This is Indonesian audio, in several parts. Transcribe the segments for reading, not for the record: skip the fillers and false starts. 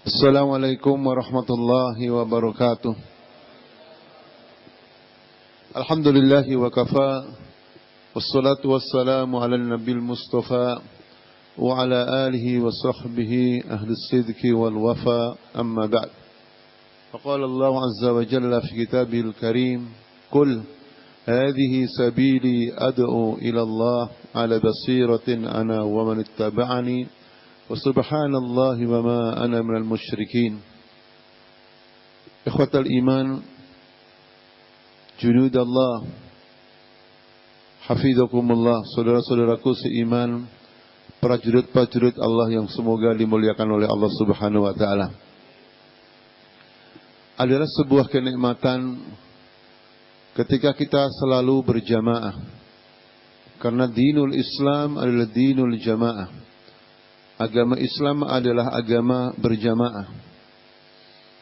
Assalamualaikum warahmatullahi wabarakatuh. Alhamdulillahi wa kafa. Wassalatu wassalamu ala nabil mustafa wa ala alihi wa sahbihi ahli sidki wal wafa, amma ba'd. Faqala Allah azza wa jalla fi kitabihil karim, Qul hadhihi sabili ad'u ila Allah ala basiratin ana wa man ittaba'ani wa subhanallahi wa ma ana minal musyrikin. Ikhwatal iman, junudallah, hafizakumullah, saudara-saudaraku seiman, prajurit-prajurit Allah yang semoga dimuliakan oleh Allah Subhanahu wa taala. Adalah sebuah kenikmatan ketika kita selalu berjamaah. Karena dinul Islam adalah dinul jamaah. Agama Islam adalah agama berjamaah.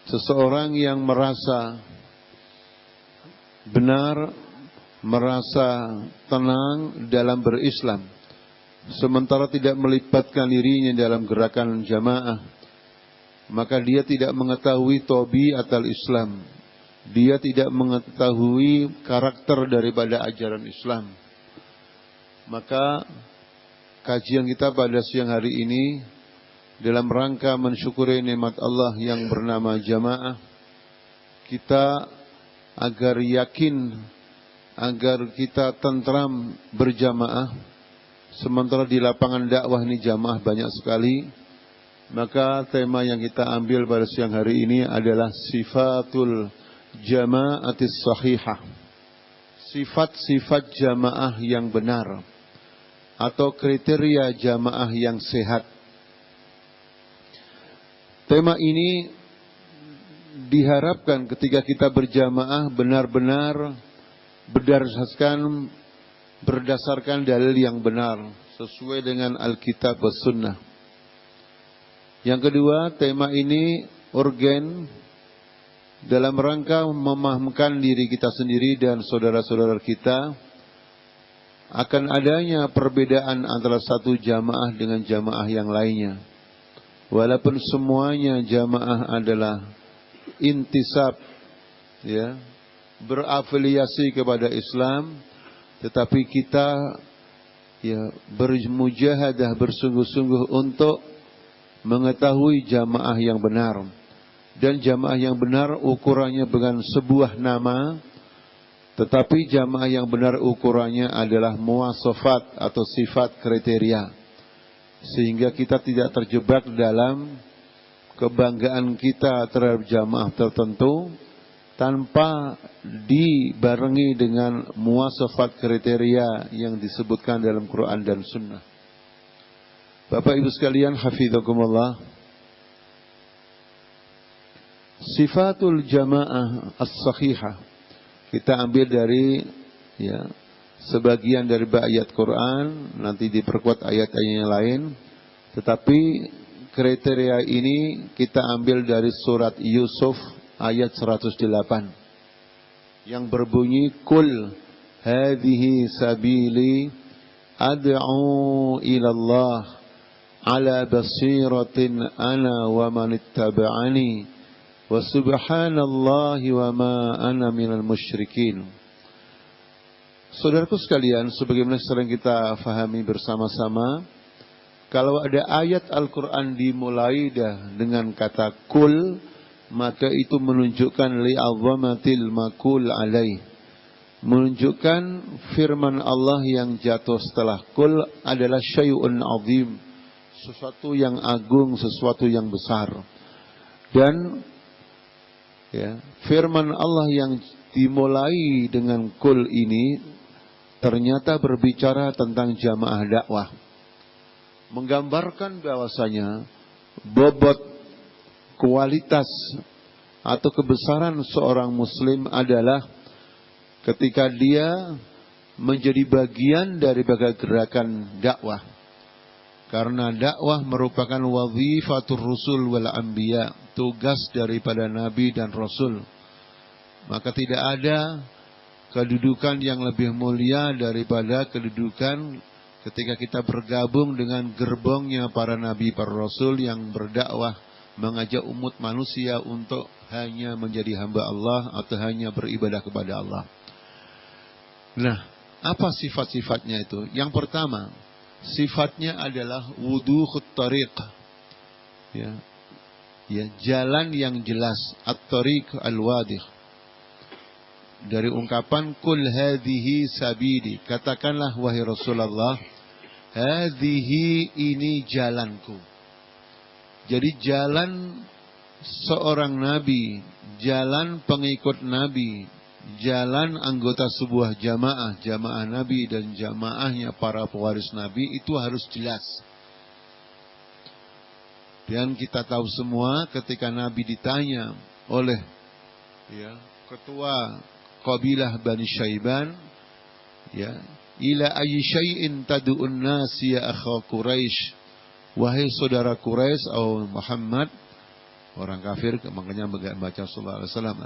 Seseorang yang merasa benar, merasa tenang dalam berislam, sementara tidak melibatkan dirinya dalam gerakan jamaah, maka dia tidak mengetahui tabiatul Islam. Dia tidak mengetahui karakter daripada ajaran Islam. Maka kajian kita pada siang hari ini dalam rangka mensyukuri nikmat Allah yang bernama jamaah, kita agar yakin, agar kita tentram berjamaah, sementara di lapangan dakwah ini jamaah banyak sekali. Maka tema yang kita ambil pada siang hari ini adalah sifatul jamaatis sahihah, sifat-sifat jamaah yang benar atau kriteria jamaah yang sehat. Tema ini diharapkan ketika kita berjamaah benar-benar berdasarkan dalil yang benar sesuai dengan Alkitab dan Sunnah. Yang kedua, tema ini urgen dalam rangka memahamkan diri kita sendiri dan saudara-saudara kita akan adanya perbedaan antara satu jamaah dengan jamaah yang lainnya. Walaupun semuanya jamaah adalah intisab, ya, berafiliasi kepada Islam, tetapi kita bermujahadah, bersungguh-sungguh untuk mengetahui jamaah yang benar. Dan jamaah yang benar ukurannya bukan sebuah nama, tetapi jamaah yang benar ukurannya adalah muwasafat atau sifat kriteria. Sehingga kita tidak terjebak dalam kebanggaan kita terhadap jamaah tertentu tanpa dibarengi dengan muwasafat kriteria yang disebutkan dalam Quran dan Sunnah. Bapak Ibu sekalian, hafizakumullah, sifatul jamaah as-sahihah kita ambil dari sebagian dari ayat Quran, nanti diperkuat ayat-ayat yang lain. Tetapi kriteria ini kita ambil dari surat Yusuf ayat 108 yang berbunyi, Qul hadhihi sabili ad'u ila Allah ala basiratin ana wa man ittaba'ani wa subhanallahi wa ma ana minal musyrikin. Saudaraku sekalian, sebagaimana sering kita fahami bersama-sama, kalau ada ayat Al-Quran dimulai dengan kata kul, maka itu menunjukkan li'azamatil makul alaih, menunjukkan firman Allah yang jatuh setelah kul adalah syai'un azim, sesuatu yang agung, sesuatu yang besar. Dan firman Allah yang dimulai dengan kul ini ternyata berbicara tentang jamaah dakwah, menggambarkan bahwasanya bobot kualitas atau kebesaran seorang muslim adalah ketika dia menjadi bagian dari gerakan dakwah. Karena dakwah merupakan wazifatul rusul wal anbiya, tugas daripada nabi dan rasul. Maka tidak ada kedudukan yang lebih mulia daripada kedudukan ketika kita bergabung dengan gerbongnya para nabi, para rasul yang berdakwah mengajak umat manusia untuk hanya menjadi hamba Allah atau hanya beribadah kepada Allah. Nah, apa sifat-sifatnya itu? Yang pertama, sifatnya adalah wuduhut tariq. Ya, jalan yang jelas, at-tariq al-wadih. Dari ungkapan kul hadhihi sabili, katakanlah wahai Rasulullah, hadhihi ini jalanku. Jadi jalan seorang nabi, jalan pengikut nabi, jalan anggota sebuah jamaah nabi dan jamaahnya para pewaris nabi itu harus jelas. Dan kita tahu semua ketika Nabi ditanya oleh ketua kabilah Bani Syaiban, ila ayyi syai'in tad'un nas ya akha Quraisy, wahai saudara Quraisy atau Muhammad, orang kafir makanya baca sallallahu alaihi wasallam,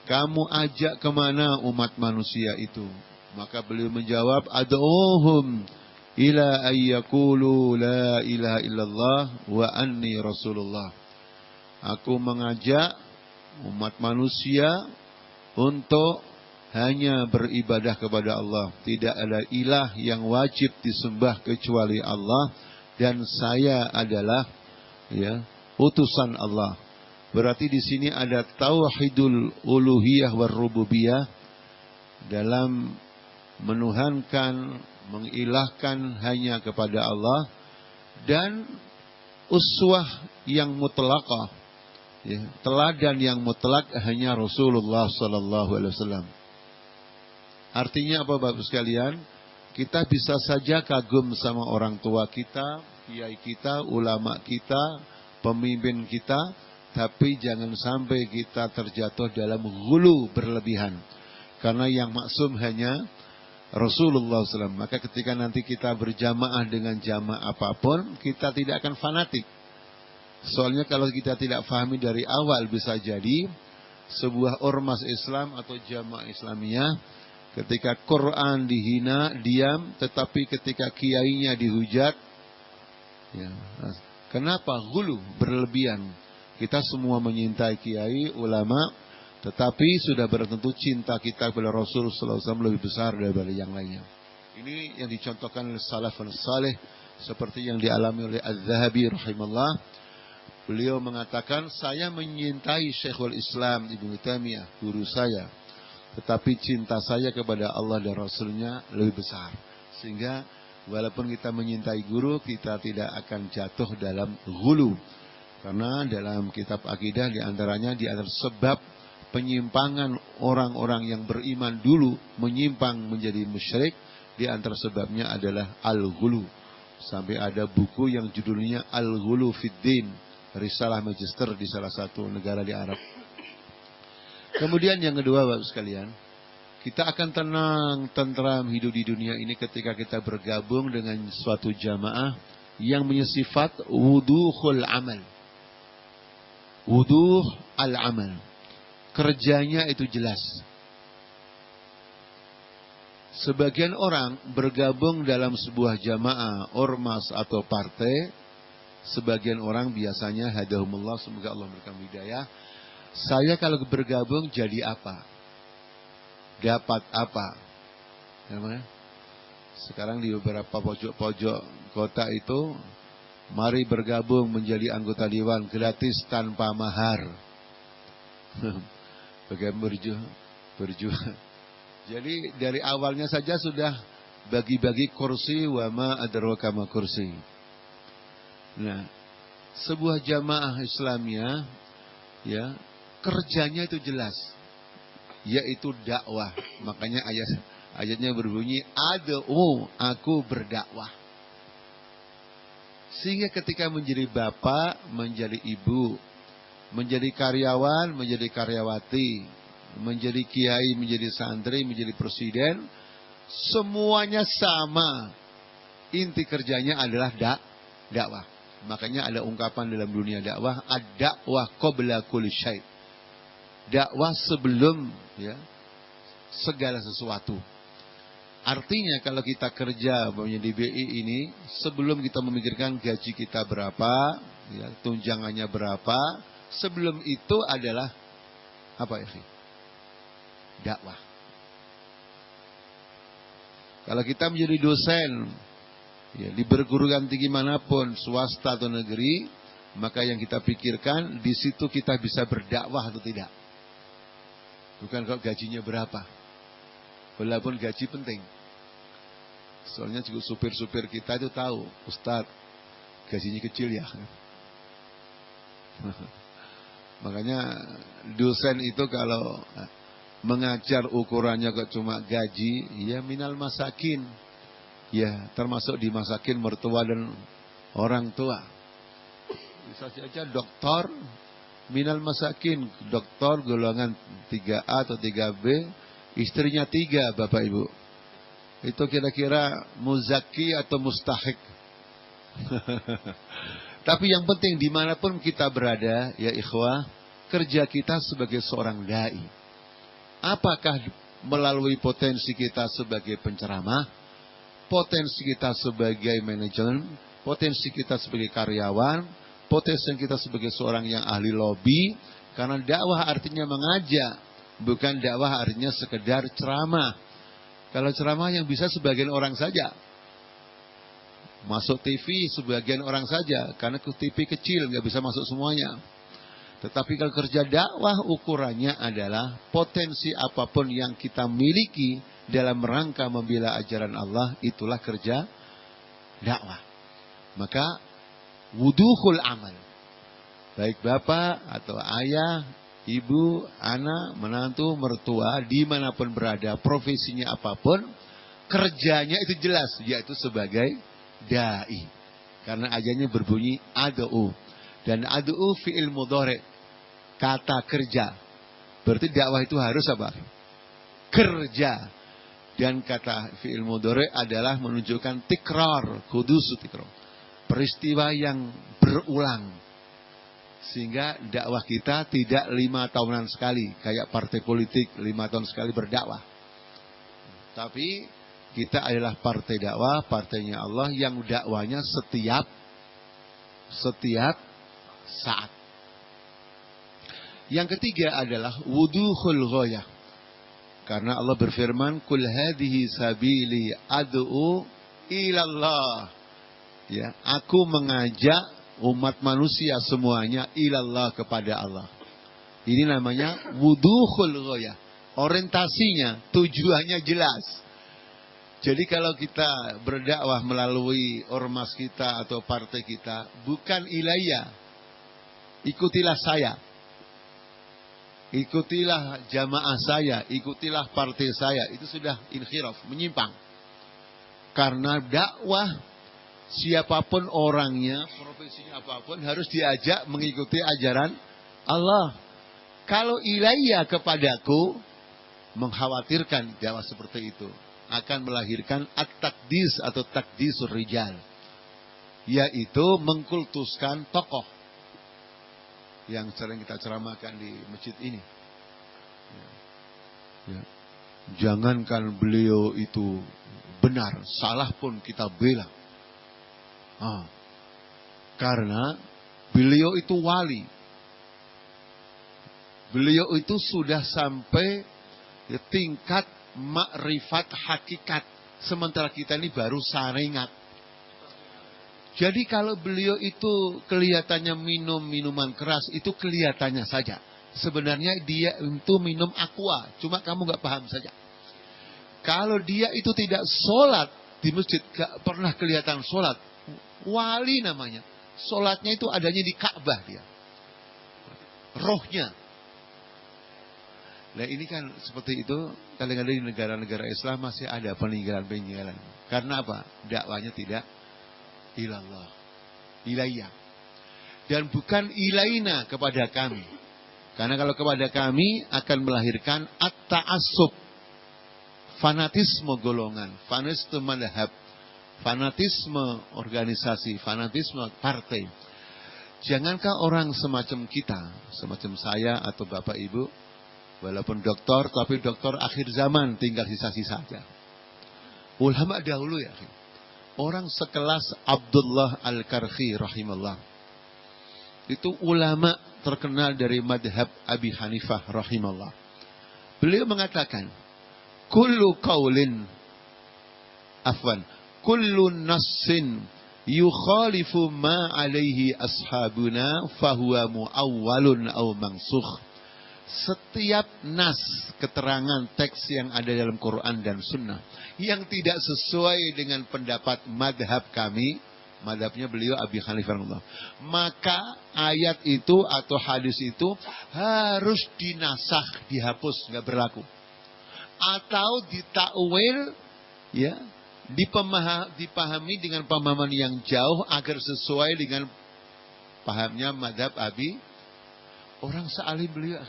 kamu ajak kemana umat manusia itu? Maka beliau menjawab, ad'uhum ila ayyakulu la ilaha illallah wa anni rasulullah. Aku mengajak umat manusia untuk hanya beribadah kepada Allah. Tidak ada ilah yang wajib disembah kecuali Allah, dan saya adalah utusan Allah. Berarti di sini ada tauhidul uluhiyah war rububiyah, dalam menuhankan, mengilahkan hanya kepada Allah, dan uswah yang mutlaqah, teladan yang mutlak hanya Rasulullah sallallahu alaihi wasallam. Artinya apa Bapak sekalian? Kita bisa saja kagum sama orang tua kita, kiai kita, ulama kita, pemimpin kita, tapi jangan sampai kita terjatuh dalam ghulu berlebihan. Karena yang maksum hanya Rasulullah SAW. Maka ketika nanti kita berjamaah dengan jamaah apapun, kita tidak akan fanatik. Soalnya kalau kita tidak fahami dari awal, bisa jadi sebuah ormas Islam atau jamaah Islamiyah, ketika Quran dihina, diam, tetapi ketika kiainya dihujat, kenapa ghulu berlebihan? Kita semua menyintai kiai, ulama, tetapi sudah bertentu cinta kita kepada Rasul sallallahu alaihi wasallam lebih besar daripada yang lainnya. Ini yang dicontohkan oleh salafun saleh seperti yang dialami oleh Az-Zahabi rahimahullah. Beliau mengatakan, saya menyintai Syekhul Islam Ibnu Taimiyah, guru saya, tetapi cinta saya kepada Allah dan Rasulnya lebih besar. Sehingga walaupun kita menyintai guru, kita tidak akan jatuh dalam ghulu. Karena dalam kitab akidah diantaranya di antara sebab penyimpangan orang-orang yang beriman dulu menyimpang menjadi musyrik, di antara sebabnya adalah al-ghulu. Sampai ada buku yang judulnya Al-Ghulu Fid Din, risalah magister di salah satu negara di Arab. Kemudian yang kedua Bapak sekalian, kita akan tenang, tentram hidup di dunia ini ketika kita bergabung dengan suatu jamaah yang punya sifat wuduhul amal. Wuduh al-amal. Kerjanya itu jelas. Sebagian orang bergabung dalam sebuah jamaah, ormas atau partai. Sebagian orang biasanya hadahumullah, semoga Allah memberikan hidayah. Saya kalau bergabung jadi apa? Dapat apa? Sekarang di beberapa pojok-pojok kota itu, mari bergabung menjadi anggota dewan gratis tanpa mahar. Bagaimana berjuang. Jadi dari awalnya saja sudah bagi-bagi kursi, wa ma adraka ma kursi. Nah, sebuah jamaah Islamiyah kerjanya itu jelas, yaitu dakwah. Makanya ayatnya berbunyi ad'u, aku berdakwah. Sehingga ketika menjadi bapak, menjadi ibu, menjadi karyawan, menjadi karyawati, menjadi kiai, menjadi santri, menjadi presiden, semuanya sama. Inti kerjanya adalah dakwah. Makanya ada ungkapan dalam dunia dakwah, ad-dakwah qabla kulli syai'. Dakwah sebelum segala sesuatu. Artinya kalau kita kerja di BI ini, sebelum kita memikirkan gaji kita berapa, ya, tunjangannya berapa, sebelum itu adalah apa ya? Dakwah. Kalau kita menjadi dosen, ya, di perguruan tinggi manapun, swasta atau negeri, maka yang kita pikirkan di situ kita bisa berdakwah atau tidak. Bukan kalau gajinya berapa. Walaupun gaji penting. Soalnya juga supir-supir kita itu tahu, Ustadz, gajinya kecil ya. Makanya dosen itu kalau mengajar ukurannya kok cuma gaji, ya minal masakin. Ya, termasuk di masakin mertua dan orang tua. Bisa saja doktor minal masakin, doktor golongan 3A atau 3B, istrinya 3, Bapak Ibu. Itu kira-kira muzaki atau mustahik. Tapi yang penting dimanapun kita berada, ya ikhwah, kerja kita sebagai seorang dai. Apakah melalui potensi kita sebagai penceramah, potensi kita sebagai manajer, potensi kita sebagai karyawan, potensi kita sebagai seorang yang ahli lobby. Karena dakwah artinya mengajak, bukan dakwah artinya sekedar ceramah. Kalau ceramah yang bisa sebagian orang saja. Masuk TV sebagian orang saja, karena TV kecil nggak bisa masuk semuanya. Tetapi kalau kerja dakwah ukurannya adalah potensi apapun yang kita miliki dalam rangka membela ajaran Allah, itulah kerja dakwah. Maka wuduhul amal. Baik bapak atau ayah, ibu, anak, menantu, mertua, dimanapun berada, profesinya apapun, kerjanya itu jelas, yaitu sebagai da'i. Karena ajarnya berbunyi ad'u. Dan ad'u fi'il mudhari', kata kerja. Berarti dakwah itu harus apa? Kerja. Dan kata fi'il mudhari' adalah menunjukkan tikrar, kudusu tikrar. Peristiwa yang berulang. Sehingga dakwah kita tidak 5 tahunan sekali. Kayak partai politik 5 tahun sekali berdakwah. Tapi kita adalah partai dakwah, partainya Allah yang dakwanya setiap saat. Yang ketiga adalah wuduhul ghayah. Karena Allah berfirman, "Qul hadhihi sabili ad'u ilallah." Ya, aku mengajak umat manusia semuanya ilallah, kepada Allah. Ini namanya wuduhul ghayah. Orientasinya, tujuannya jelas. Jadi kalau kita berdakwah melalui ormas kita atau partai kita, bukan ilayya, ikutilah saya, ikutilah jamaah saya, ikutilah partai saya, itu sudah inhiraf, menyimpang. Karena dakwah, siapapun orangnya, profesinya apapun, harus diajak mengikuti ajaran Allah. Kalau ilayya kepadaku, mengkhawatirkan dakwah seperti itu akan melahirkan at-takdis atau takdisur rijal, yaitu mengkultuskan tokoh yang sering kita ceramahkan di masjid ini. Ya. Jangankan beliau itu benar, salah pun kita bela. Karena beliau itu wali. Beliau itu sudah sampai tingkat makrifat hakikat. Sementara kita ini baru saringat. Jadi kalau beliau itu kelihatannya minum minuman keras, itu kelihatannya saja. Sebenarnya dia itu minum aqua, cuma kamu gak paham saja. Kalau dia itu tidak sholat di masjid, gak pernah kelihatan sholat, wali namanya. Sholatnya itu adanya di Ka'bah dia. Rohnya. Nah ini kan seperti itu, kadang-kadang di negara-negara Islam masih ada peninggalan-peninggalan. Karena apa? Dakwanya tidak ilallah, ilayya. Dan bukan ilaina, kepada kami. Karena kalau kepada kami akan melahirkan at-ta'assub, fanatisme golongan, fanatisme madhab, fanatisme organisasi, fanatisme partai. Jangankah orang semacam kita, semacam saya atau Bapak Ibu, walaupun doktor, tapi doktor akhir zaman, tinggal sisa-sisa saja. Ulama dahulu ya, orang sekelas Abdullah Al-Karhi rahimahullah, itu ulama terkenal dari madhab Abi Hanifah rahimahullah. Beliau mengatakan, kullu qawlin, kullu nassin yukhalifu ma alaihi ashabuna fahuwa muawwalun aw mansukh. Setiap nas, keterangan teks yang ada dalam Quran dan Sunnah yang tidak sesuai dengan pendapat madhab kami, madhabnya beliau Abi Hanifah, maka ayat itu atau hadis itu harus dinasakh, dihapus, nggak berlaku, atau ditakwil, ya, dipahami dengan pemahaman yang jauh agar sesuai dengan pahamnya madhab Abi. Orang sealim beliau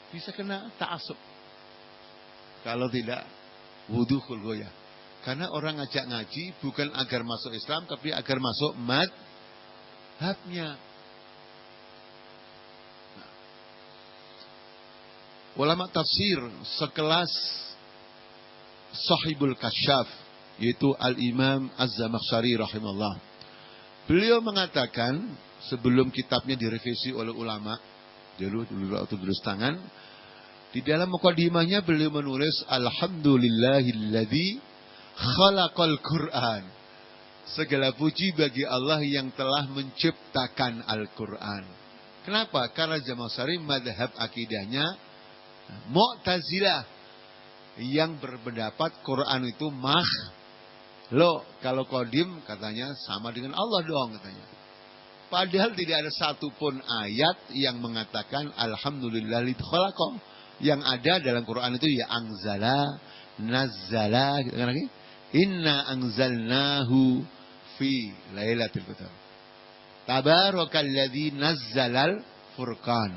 bisa kena ta'assub. Kalau tidak, wuduhul goyah. Karena orang ngajak ngaji bukan agar masuk Islam, tapi agar masuk madhabnya. Nah, ulama tafsir sekelas Sahibul Kasyaf, yaitu Al-Imam Az-Zamakhsyari rahimahullah. Beliau mengatakan, sebelum kitabnya direvisi oleh ulama, dulu waktu tulis tangan, di dalam mukadimahnya beliau menulis alhamdulillahilladzi khalaqal Qur'an. Segala puji bagi Allah yang telah menciptakan Al-Qur'an. Kenapa? Karena Zamakhsyari madhab akidahnya Mu'tazilah yang berpendapat Quran itu makhluk. Kalau Qadim katanya sama dengan Allah dong katanya. Padahal tidak ada satupun ayat yang mengatakan alhamdulillahilladzi khalaqa. Yang ada dalam Quran itu ya anzala, nazzala, gitu kan lagi. Inna anzalnahu fi lailatul qadar. Tabarakalladzi nazzalal furqan.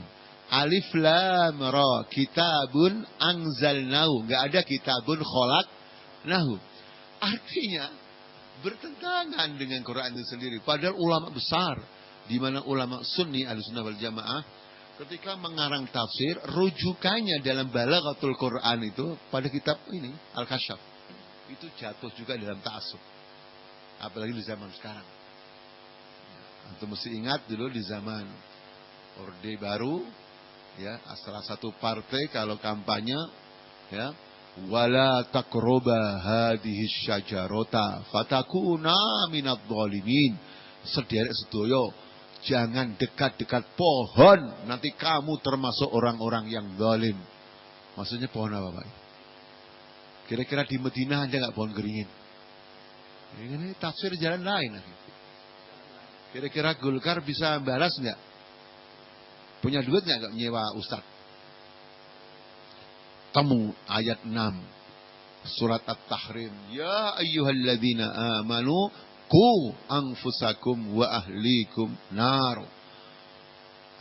Alif lam ra, kitabun anzalnahu. Enggak ada kitabun khalaqnahu. Artinya bertentangan dengan Quran itu sendiri. Padahal ulama besar, di mana ulama Sunni Ahlussunnah wal Jamaah ketika mengarang tafsir, rujukannya dalam Balaghatul Quran itu pada kitab ini Al-Kasyaf. Itu jatuh juga dalam ta'assub. Apalagi di zaman sekarang. Antum mesti ingat dulu di zaman Orde Baru, ya, salah satu partai kalau kampanye, ya, wala taqroba hadhihi syajarota fatakuna minadh dhalimin. Sederek sedoyo, jangan dekat-dekat pohon, nanti kamu termasuk orang-orang yang zalim. Maksudnya pohon apa, Pak? Kira-kira di Madinah aja nggak pohon keringin? Ini tafsir jalan lain. Kira-kira Golkar bisa balas nggak? Punya duit nggak nyewa ustad? Temu ayat 6 surat At-Tahrim. Ya ayyuhalladzina amanu qu anfusakum wa ahlikum nar.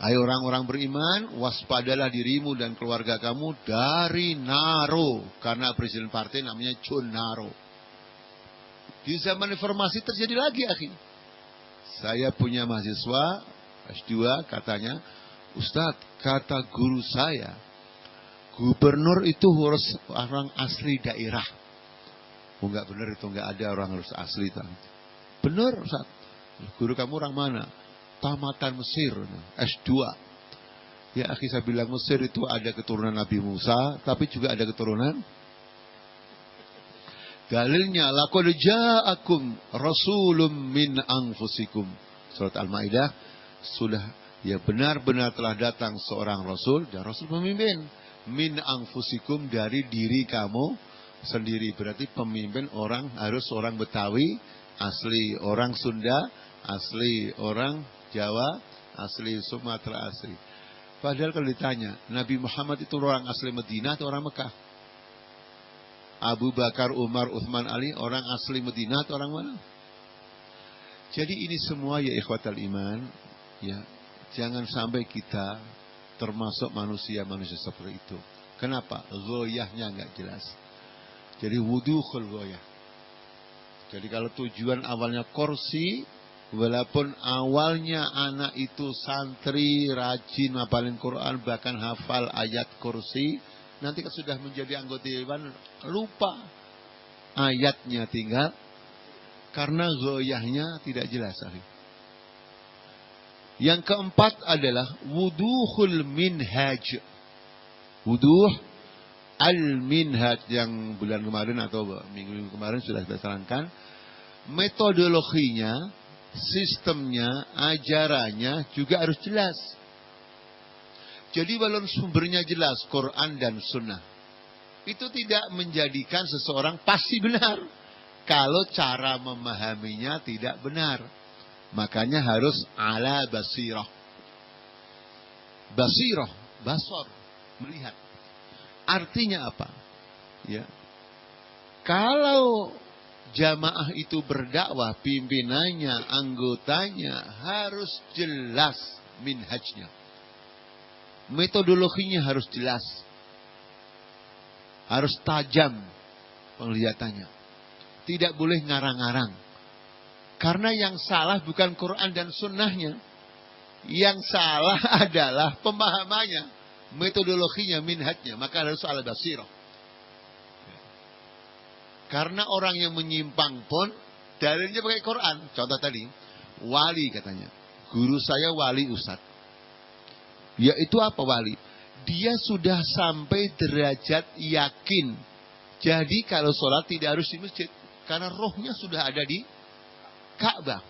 Hai orang-orang beriman, waspadalah dirimu dan keluarga kamu dari naro. Karena presiden partai namanya John Naro. Di zaman informasi terjadi lagi, akhi. Saya punya mahasiswa S2 katanya, Ustadz, kata guru saya, gubernur itu harus orang asli daerah. Oh, enggak benar itu, enggak ada orang harus asli. Benar, Ustaz. Guru kamu orang mana? Tamatan Mesir, S2. Ya, akhi, saya bilang Mesir itu ada keturunan Nabi Musa, tapi juga ada keturunan. Dalilnya, laqad ja'akum rasulun min anfusikum. Surat Al-Maidah, sudah, ya benar-benar telah datang seorang rasul, dan rasul pemimpin. Min anfusikum, dari diri kamu sendiri. Berarti pemimpin orang harus orang Betawi asli, orang Sunda asli, orang Jawa asli, Sumatera asli. Padahal kalau ditanya, Nabi Muhammad itu orang asli Madinah atau orang Mekah? Abu Bakar, Umar, Uthman, Ali orang asli Madinah atau orang mana? Jadi ini semua ya ikhwatal iman, ya jangan sampai kita termasuk manusia-manusia seperti itu. Kenapa? Ghoyahnya nggak jelas. Jadi wuduhul ghoyah. Jadi kalau tujuan awalnya kursi, walaupun awalnya anak itu santri, rajin ngapalin Quran, bahkan hafal ayat kursi, nanti sudah menjadi anggota dewan, lupa. ayatnya tinggal karena ghoyahnya tidak jelas. Yang keempat adalah wuduhul minhaj. Wuduh al-minhaj yang bulan kemarin atau minggu kemarin sudah kita sarankan. Metodologinya, sistemnya, ajarannya juga harus jelas. Jadi walaupun sumbernya jelas, Quran dan Sunnah, itu tidak menjadikan seseorang pasti benar. Kalau cara memahaminya tidak benar. Makanya harus ala basirah. Basirah, basor, melihat. Artinya apa? Ya. Kalau jamaah itu berdakwah, pimpinannya, anggotanya harus jelas minhajnya. Metodologinya harus jelas. Harus tajam penglihatannya. Tidak boleh ngarang-ngarang. Karena yang salah bukan Quran dan Sunnahnya. Yang salah adalah pemahamannya. Metodologinya, minhajnya. Maka harus ala basirah. Karena orang yang menyimpang pun dalilnya pakai Quran. Contoh tadi, wali katanya. Guru saya wali ustadz. Yaitu apa wali? Dia sudah sampai derajat yakin. Jadi kalau sholat tidak harus di masjid. Karena rohnya sudah ada di Ka'bah.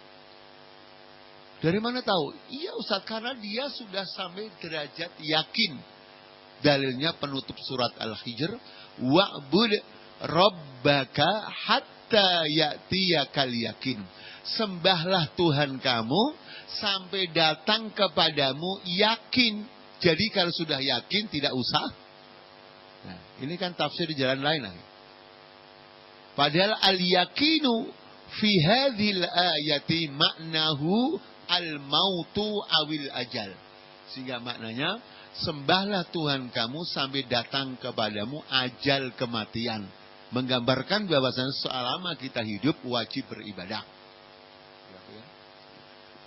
Dari mana tahu? Iya Ustaz, karena dia sudah sampai derajat yakin. Dalilnya penutup surat Al-Hijr. Wa'bud rabbaka hatta ya'tiyakal yakin. Sembahlah Tuhan kamu sampai datang kepadamu yakin. Jadi kalau sudah yakin tidak usah. Nah, ini kan tafsir di jalan lain. Padahal al-yakinu fi hadhil ayati maknahu al-mautu awil ajal. Sehingga maknanya sembahlah Tuhan kamu sampai datang kepadamu ajal kematian. Menggambarkan bahwasanya selama kita hidup wajib beribadah.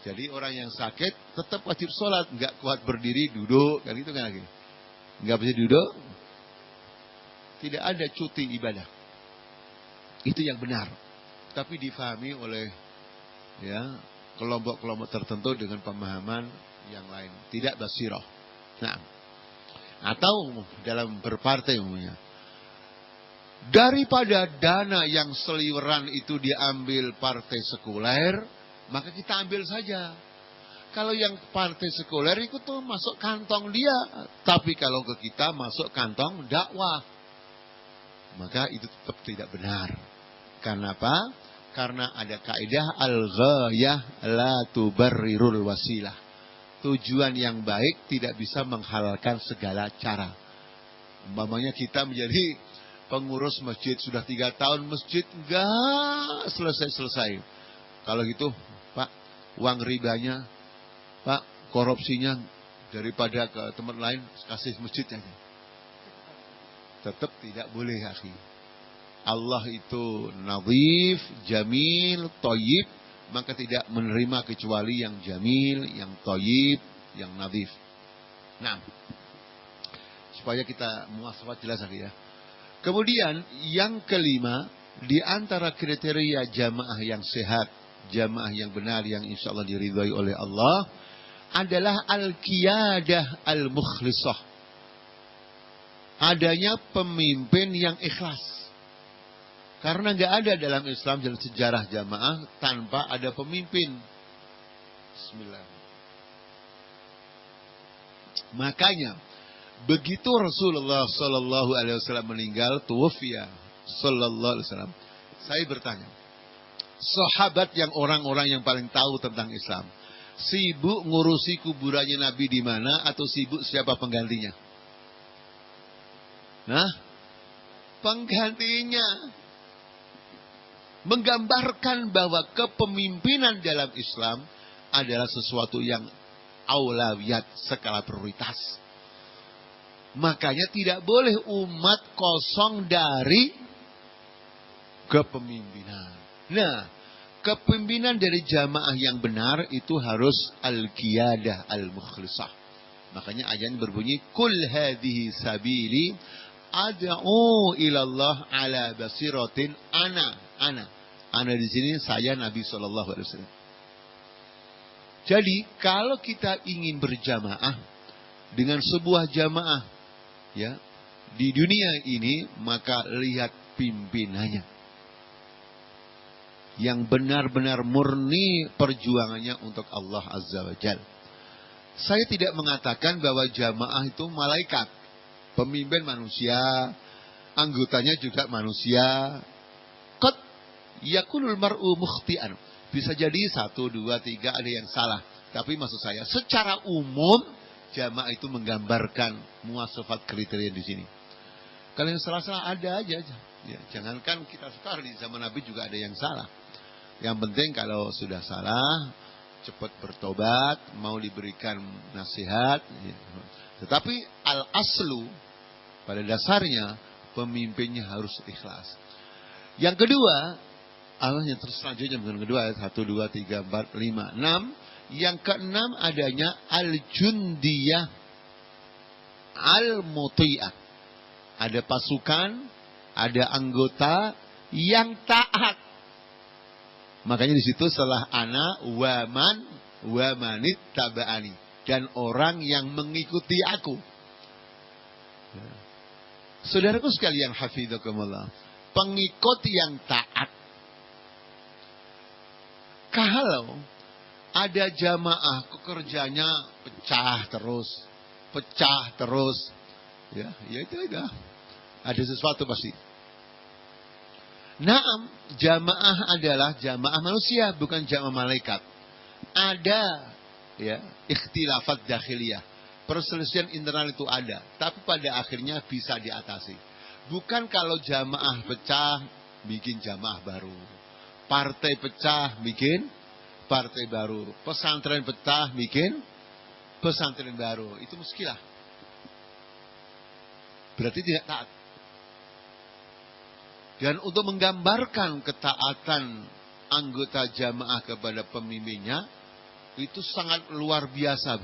Jadi orang yang sakit tetap wajib sholat. Nggak kuat berdiri, duduk. Kan itu kan lagi. Nggak bisa duduk. Tidak ada cuti ibadah. Itu yang benar. Tapi difahami oleh ya kelompok-kelompok tertentu dengan pemahaman yang lain. Tidak basirah. Nah, atau dalam berpartai umumnya. Daripada dana yang seliweran itu diambil partai sekuler, maka kita ambil saja. Kalau yang partai sekuler itu tuh masuk kantong dia. Tapi kalau ke kita masuk kantong dakwah. Maka itu tetap tidak benar. Kenapa? Karena ada kaidah al-ghayah la tubarrirul wasilah. Tujuan yang baik tidak bisa menghalalkan segala cara. Umpamanya kita menjadi pengurus masjid sudah 3 tahun masjid enggak selesai-selesai. Kalau gitu, Pak, uang ribanya, Pak, korupsinya daripada ke tempat lain kasih masjid aja. Tetap tidak boleh, akhi. Allah itu nadhif, jamil, thayyib, maka tidak menerima kecuali yang jamil, yang thayyib, yang nadhif. Nah, supaya kita muhasabah jelas lagi ya. Kemudian yang kelima, di antara kriteria jamaah yang sehat, jamaah yang benar yang insya Allah diridhai oleh Allah adalah al-qiyadah al-mukhlisah. Adanya pemimpin yang ikhlas. Karena nggak ada dalam Islam dalam sejarah jamaah tanpa ada pemimpin. Bismillah. Makanya begitu Rasulullah Sallallahu Alaihi Wasallam meninggal, tuwfiya Sallallahu Alaihi Wasallam. Saya bertanya, sahabat yang orang-orang yang paling tahu tentang Islam, sibuk ngurusi kuburannya Nabi di mana atau sibuk siapa penggantinya? Nah, penggantinya. Menggambarkan bahwa kepemimpinan dalam Islam adalah sesuatu yang aulawiyat, skala prioritas. Makanya tidak boleh umat kosong dari kepemimpinan. Nah, kepemimpinan dari jamaah yang benar itu harus al-qiyadah al-mukhlisah. Makanya ayat berbunyi, Kul hadhihi sabili ad'u ilallah ala basiratin ana di sini saya Nabi sallallahu alaihi wasallam. Jadi kalau kita ingin berjamaah dengan sebuah jamaah ya di dunia ini, maka lihat pimpinannya yang benar-benar murni perjuangannya untuk Allah Azza wa Jalla. Saya tidak mengatakan bahwa jamaah itu malaikat, pemimpin manusia, anggotanya juga manusia. Qad yakunul mar'u mukhti'an. Bisa jadi 1, 2, 3 ada yang salah. Tapi maksud saya secara umum jamaah itu menggambarkan muasafat kriteria di sini. Kalau yang salah-salah ada aja. Ya, jangankan kita sekarang di zaman Nabi juga ada yang salah. Yang penting kalau sudah salah, cepat bertobat, mau diberikan nasihat. Ya. Tetapi al-aslu pada dasarnya pemimpinnya harus ikhlas. Yang kedua, yang selanjutnya yang kedua 1, 2, 3, 4, 5, 6. Yang keenam adanya al-jundiyah al-muti'ah. Ada pasukan, ada anggota yang taat. Makanya di situ setelah ana wa manit taba'ani, dan orang yang mengikuti aku. Saudaraku sekalian hafizakumullah, pengikut yang taat. Kalau ada jamaah kerjanya pecah terus, ya itu udah ada sesuatu pasti. Naam, jamaah adalah jamaah manusia, bukan jamaah malaikat. Ada ya ikhtilafat dakhiliyah, perselisihan internal itu ada, tapi pada akhirnya bisa diatasi. Bukan kalau jamaah pecah bikin jamaah baru, partai pecah bikin partai baru, pesantren pecah bikin pesantren baru. Itu muskilah. Berarti tidak taat. Dan untuk menggambarkan ketaatan anggota jamaah kepada pemimpinnya, itu sangat luar biasa.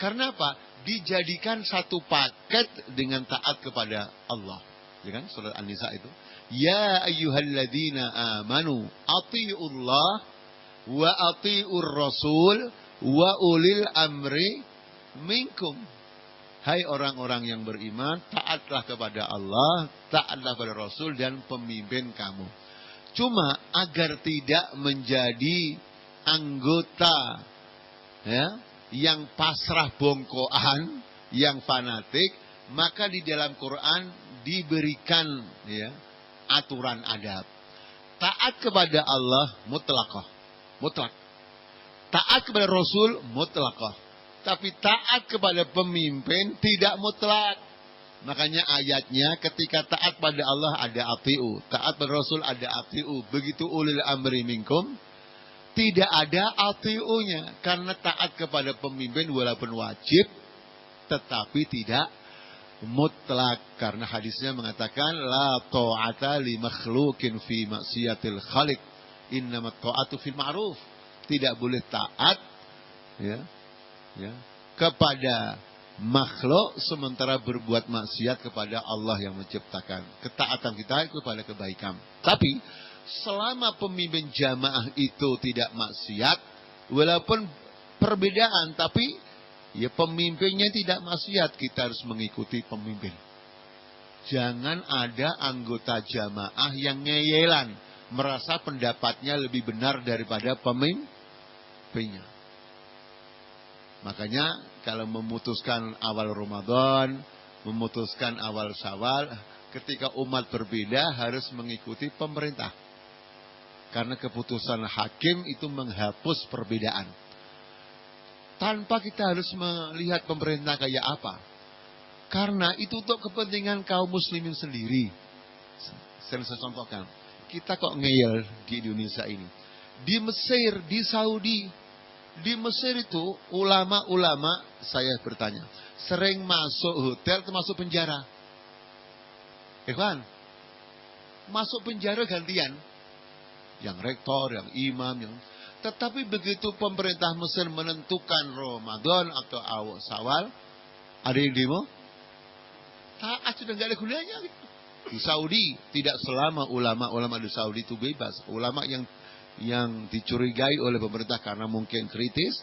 Karena apa? Dijadikan satu paket dengan taat kepada Allah. Ya kan? Surat An-Nisa itu. Ya ayyuhalladzina amanu ati'ullah wa ati'ur rasul wa ulil amri minkum. Hai orang-orang yang beriman, taatlah kepada Allah, taatlah kepada Rasul dan pemimpin kamu. Cuma agar tidak menjadi anggota ya, yang pasrah bongkoan, yang fanatik, maka di dalam Quran diberikan ya, aturan adab. Taat kepada Allah mutlak. Taat kepada Rasul mutlak. Tapi taat kepada pemimpin tidak mutlak. Makanya ayatnya ketika taat pada Allah ada ati'u, taat pada Rasul ada ati'u. Begitu ulil amri minkum, tidak ada ati'unya. Karena taat kepada pemimpin walaupun wajib, tetapi tidak mutlak. Karena hadisnya mengatakan, la ta'ata li makhlukin fi maksiatil khaliq, innamat ta'atu fil ma'ruf. Tidak boleh taat ya kepada makhluk sementara berbuat maksiat kepada Allah yang menciptakan. Ketaatan kita kepada kebaikan. Tapi selama pemimpin jamaah itu tidak maksiat, walaupun perbedaan, tapi ya pemimpinnya tidak maksiat, kita harus mengikuti pemimpin. Jangan ada anggota jamaah yang ngeyelan, merasa pendapatnya lebih benar daripada pemimpinnya. Makanya kalau memutuskan awal Ramadan, memutuskan awal Syawal, ketika umat berbeda harus mengikuti pemerintah. Karena keputusan hakim itu menghapus perbedaan. Tanpa kita harus melihat pemerintah kayak apa. Karena itu untuk kepentingan kaum muslimin sendiri. Saya contohkan. Kita kok ngeyel di Indonesia ini. Di Mesir, di Saudi, di Mesir itu ulama-ulama, saya bertanya, sering masuk hotel atau masuk penjara? Ikhwan, masuk penjara gantian. Yang rektor, yang imam, tetapi begitu pemerintah Mesir menentukan Ramadan atau awal Syawal, ada yang demo? Taat sudah nggak ada gunanya. Gitu. Di Saudi tidak selama ulama di Saudi itu bebas. Ulama yang dicurigai oleh pemerintah karena mungkin kritis,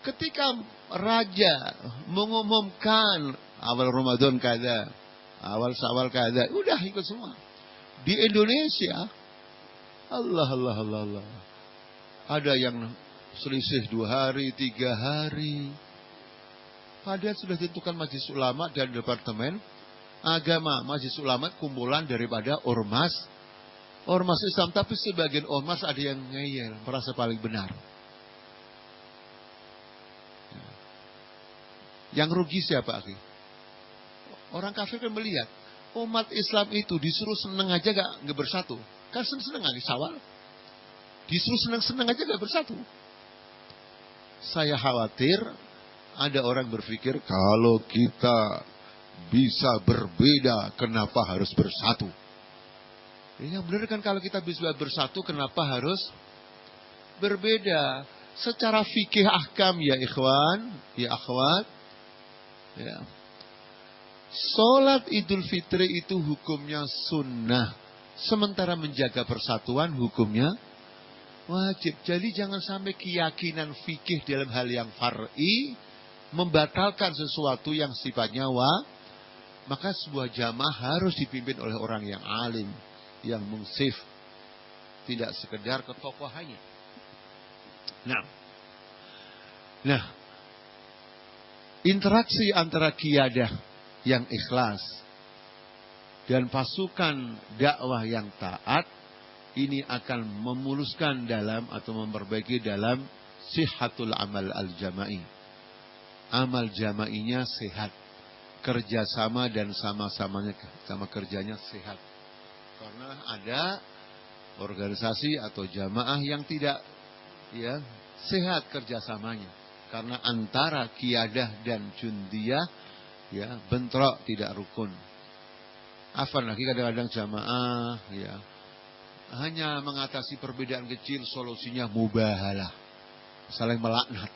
ketika raja mengumumkan awal Ramadan kada, awal Syawal kada, udah ikut semua. Di Indonesia, Allah. Ada yang selisih 2 hari, 3 hari. Padahal sudah ditentukan Majelis Ulama dan Departemen Agama. Majelis Ulama kumpulan daripada ormas Islam. Tapi sebagian ormas ada yang ngeyel, merasa paling benar. Yang rugi siapa, akhi? Orang kafir kan melihat umat Islam itu disuruh senang aja gak bersatu. Kan senang aja Syawal. Disuruh senang aja gak bersatu. Saya khawatir ada orang berpikir kalau kita bisa berbeda, kenapa harus bersatu? Yang benar kan kalau kita bisa bersatu, kenapa harus berbeda? Secara fikih ahkam ya ikhwan, ya akhwat, ya. Salat Idul Fitri itu hukumnya sunnah. Sementara menjaga persatuan hukumnya wajib. Jadi jangan sampai keyakinan fikih dalam hal yang far'i membatalkan sesuatu yang sifatnya maka sebuah jamaah harus dipimpin oleh orang yang alim, yang munsif, tidak sekedar ketokohannya. Nah, interaksi antara qiyadah yang ikhlas dan pasukan dakwah yang taat ini akan memuluskan dalam atau memperbaiki dalam sihhatul amal al-jama'i. Amal jama'inya sehat. Kerjasama dan sama kerjanya sehat. Karena ada organisasi atau jamaah yang tidak sehat kerjasamanya. Karena antara qiyadah dan jundiyah bentrok, tidak rukun. Afan lagi kadang-kadang jamaah hanya mengatasi perbedaan kecil, solusinya mubahalah, saling melaknat.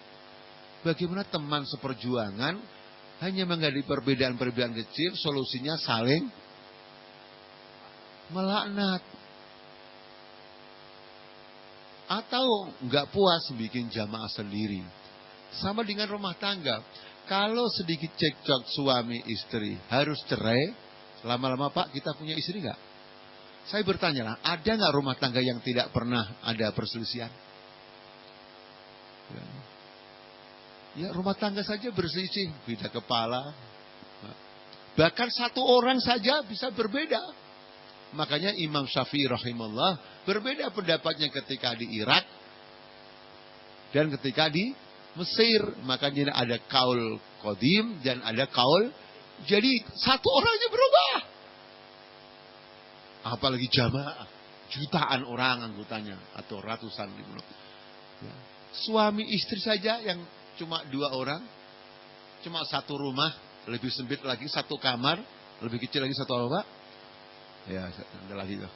Bagaimana teman seperjuangan hanya menghadapi perbedaan-perbedaan kecil, solusinya saling melaknat. Atau nggak puas bikin jamaah sendiri. Sama dengan rumah tangga. Kalau sedikit cekcok suami istri harus cerai, lama-lama Pak kita punya istri nggak? Saya bertanya lah, ada nggak rumah tangga yang tidak pernah ada perselisihan? Ya rumah tangga saja berselisih, beda kepala. Bahkan satu orang saja bisa berbeda. Makanya Imam Syafi'i rahimahullah berbeda pendapatnya ketika di Irak dan ketika di Mesir. Makanya ada kaul qadim dan ada kaul. Jadi satu orangnya berubah. Apalagi jamaah, jutaan orang anggotanya atau ratusan ribu. Suami istri saja yang cuma 2 orang, cuma satu rumah, lebih sempit lagi, satu kamar, lebih kecil lagi satu rumah. Ya, ada lagi tuh.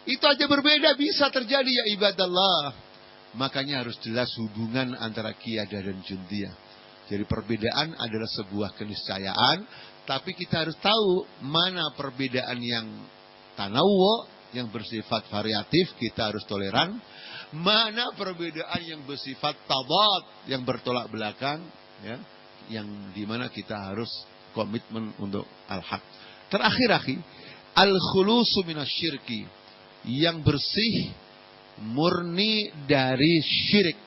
Itu aja berbeda bisa terjadi ya ibadallah. Makanya harus jelas hubungan antara qiyadah dan jundiyah. Jadi perbedaan adalah sebuah keniscayaan, tapi kita harus tahu mana perbedaan yang tanawwu, yang bersifat variatif, kita harus toleran. Mana perbedaan yang bersifat tabad, yang bertolak belakang, yang dimana kita harus komitmen untuk al-haq. Terakhir, al-khulusu minasyirki, yang bersih, murni dari syirik.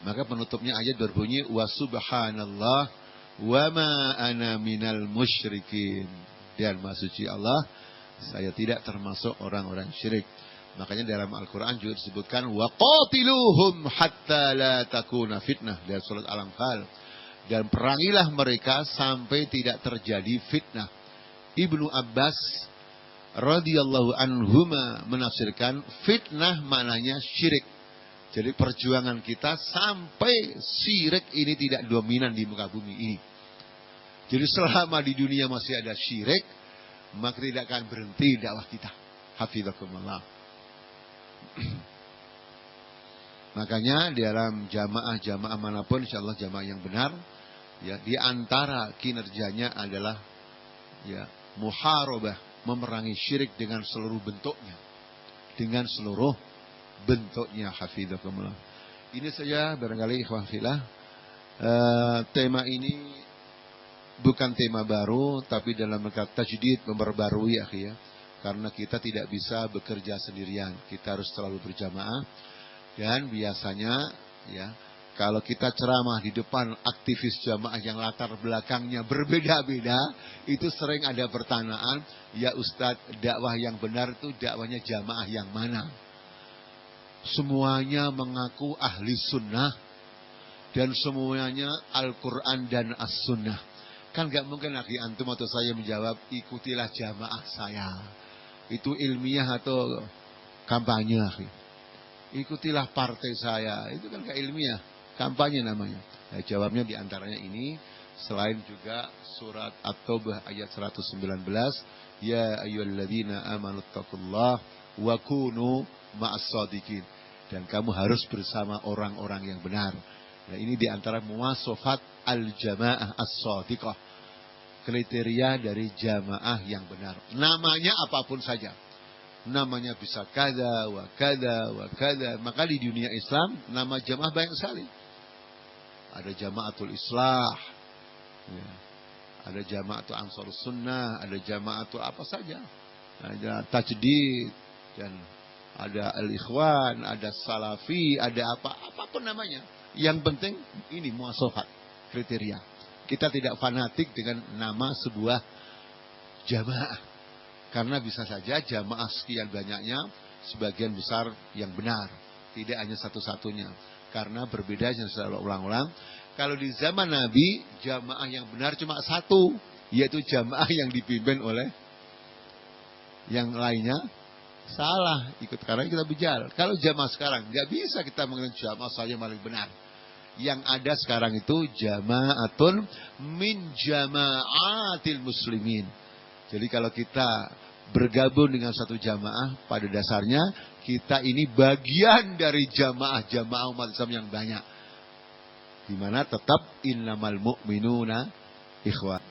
Maka penutupnya ayat berbunyi, wa subhanallah wa ma ana minal musyrikin. Dan maha suci Allah, saya tidak termasuk orang-orang syirik. Makanya dalam Al-Quran juga disebutkan wa qatiluhum hatta la takuna fitnah dari surat Al-Anfal. Dan perangilah mereka sampai tidak terjadi fitnah. Ibnu Abbas radhiyallahu anhuma menafsirkan fitnah maknanya syirik. Jadi perjuangan kita sampai syirik ini tidak dominan di muka bumi ini. Jadi selama di dunia masih ada syirik, maka tidak akan berhenti dakwah kita. Hafizakumullah. Makanya dalam jamaah-jamaah manapun, insyaallah jamaah yang benar, Ya, di antara kinerjanya adalah ya muharabah, memerangi syirik dengan seluruh bentuknya. Dengan seluruh bentuknya, hafizakumullah. Ini saja barangkali ikhwan fillah. Tema ini bukan tema baru, tapi dalam rangka tajdid, memperbarui akhi ya. Karena kita tidak bisa bekerja sendirian, kita harus selalu berjamaah. Dan biasanya ya, kalau kita ceramah di depan aktivis jamaah yang latar belakangnya berbeda-beda, itu sering ada pertanyaan, ya Ustadz, dakwah yang benar itu dakwahnya jamaah yang mana? Semuanya mengaku ahli sunnah, dan semuanya Al-Quran dan As-Sunnah. Kan gak mungkin lagi antum atau saya menjawab, ikutilah jamaah saya. Itu ilmiah atau kampanye, akhi. Ikutilah partai saya, itu kan gak ilmiah. Kampanye namanya. Nah, jawabnya diantaranya ini. Selain juga surat At-Taubah ayat 119. Ya ayyuhalladzina amanu taqullah wa kunu ma'as-shadiqin. Dan kamu harus bersama orang-orang yang benar. Nah, ini diantara muwasafat al-jamaah as-shadiqah. Kriteria dari jamaah yang benar. Namanya apapun saja. Namanya bisa kada wa kada wa kada. Maka di dunia Islam nama jamaah banyak sekali. Ada jamaatul islah, ya. Ada jamaatul ansar sunnah, ada jamaatul apa saja, ada tajdid, dan ada al-ikhwan, ada salafi, ada apapun namanya. Yang penting ini muwasafat, kriteria. Kita tidak fanatik dengan nama sebuah jamaah, karena bisa saja jamaah sekian banyaknya sebagian besar yang benar, tidak hanya satu-satunya. Karena berbeda yang selalu ulang-ulang. Kalau di zaman Nabi, jamaah yang benar cuma satu. Yaitu jamaah yang dipimpin oleh yang lainnya salah. Ikut karena kita bicara. Kalau jamaah sekarang, nggak bisa kita mengenai jamaah saja paling benar. Yang ada sekarang itu jamaatun min jamaatil muslimin. Jadi kalau kita bergabung dengan satu jamaah, pada dasarnya kita ini bagian dari jamaah umat Islam yang banyak. Di mana tetap innamal mu'minuna ikhwan.